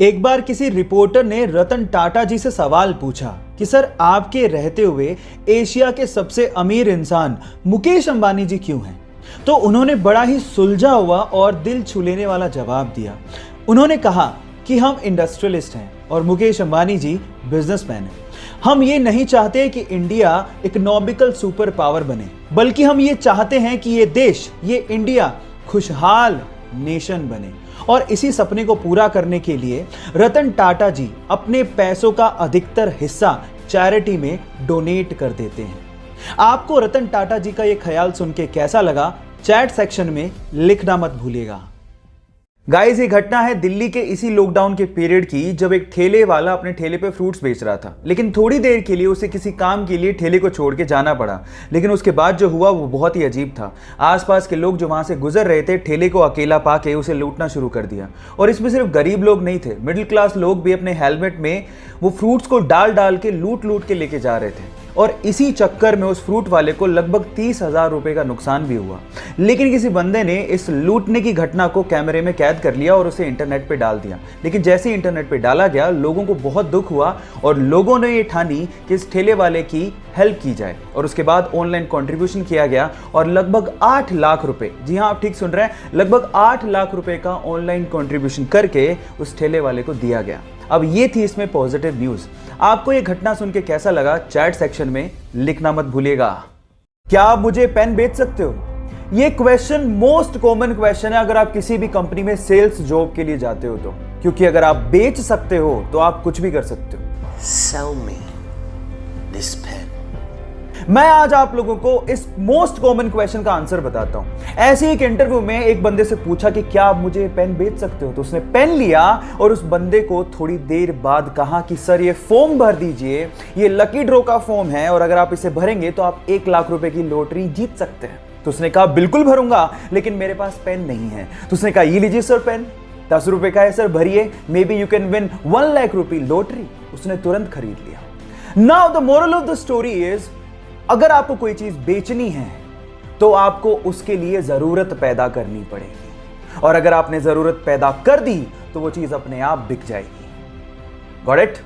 एक बार किसी रिपोर्टर ने रतन टाटा जी से सवाल पूछा कि सर आपके रहते हुए एशिया के सबसे अमीर इंसान मुकेश अंबानी जी क्यों हैं? तो उन्होंने बड़ा ही सुलझा हुआ और दिल छू लेने वाला जवाब दिया। उन्होंने कहा कि हम इंडस्ट्रियलिस्ट हैं और मुकेश अंबानी जी बिजनेसमैन हैं। हम ये नहीं चाहते कि इंडिया इकोनॉमिकल सुपर पावर बने, बल्कि हम ये चाहते हैं कि ये देश, ये इंडिया खुशहाल नेशन बने। और इसी सपने को पूरा करने के लिए रतन टाटा जी अपने पैसों का अधिकतर हिस्सा चैरिटी में डोनेट कर देते हैं। आपको रतन टाटा जी का ये ख्याल सुन के कैसा लगा, चैट सेक्शन में लिखना मत भूलिएगा। गाइस, ये घटना है दिल्ली के इसी लॉकडाउन के पीरियड की, जब एक ठेले वाला अपने ठेले पे फ्रूट्स बेच रहा था, लेकिन थोड़ी देर के लिए उसे किसी काम के लिए ठेले को छोड़ के जाना पड़ा। लेकिन उसके बाद जो हुआ वो बहुत ही अजीब था। आसपास के लोग जो वहां से गुजर रहे थे, ठेले को अकेला पाके उसे लूटना शुरू कर दिया। और इसमें सिर्फ गरीब लोग नहीं थे, मिडिल क्लास लोग भी अपने हेलमेट में वो फ्रूट्स को डाल डाल के लूट लूट के लेके जा रहे थे। और इसी चक्कर में उस फ्रूट वाले को लगभग 30,000 रुपए का नुकसान भी हुआ। लेकिन किसी बंदे ने इस लूटने की घटना को कैमरे में कैद कर लिया और उसे इंटरनेट पे डाल दिया। लेकिन जैसे ही इंटरनेट पे डाला गया, लोगों को बहुत दुख हुआ और लोगों ने ये ठानी कि इस ठेले वाले की हेल्प की जाए। और उसके बाद ऑनलाइन कंट्रीब्यूशन किया गया और लगभग 8 लाख रुपए, जी हाँ आप ठीक सुन रहे हैं, लगभग 8 लाख रुपए का ऑनलाइन कंट्रीब्यूशन करके उस ठेले वाले को दिया गया। अब ये थी इसमें पॉजिटिव न्यूज। आपको ये घटना सुन के कैसा लगा, चैट सेक्शन में लिखना मत भूलिएगा। क्या आप मुझे पेन बेच सकते हो? ये क्वेश्चन मोस्ट कॉमन क्वेश्चन है अगर आप किसी भी कंपनी में सेल्स जॉब के लिए जाते हो तो, क्योंकि अगर आप बेच सकते हो तो आप कुछ भी कर सकते हो। Sell me this pen. मैं आज आप लोगों को इस मोस्ट कॉमन क्वेश्चन का आंसर बताता हूं। ऐसे ही एक इंटरव्यू में एक बंदे से पूछा कि क्या आप मुझे पेन बेच सकते हो, तो उसने पेन लिया और उस बंदे को थोड़ी देर बाद कहा कि सर ये फॉर्म भर दीजिए, ये लकी ड्रॉ का फॉर्म है और अगर आप इसे भरेंगे तो आप 1 लाख रुपए की लॉटरी जीत सकते हैं। तो उसने कहा बिल्कुल भरूंगा, लेकिन मेरे पास पेन नहीं है। तो उसने कहा ये लीजिए सर पेन, 10 रुपए का है सर, भरिए, may be you can win 1 lakh रुपए लॉटरी। उसने तुरंत खरीद लिया। Now the moral of the story is, अगर आपको कोई चीज बेचनी है तो आपको उसके लिए जरूरत पैदा करनी पड़ेगी, और अगर आपने जरूरत पैदा कर दी तो वो चीज अपने आप बिक जाएगी। Got it?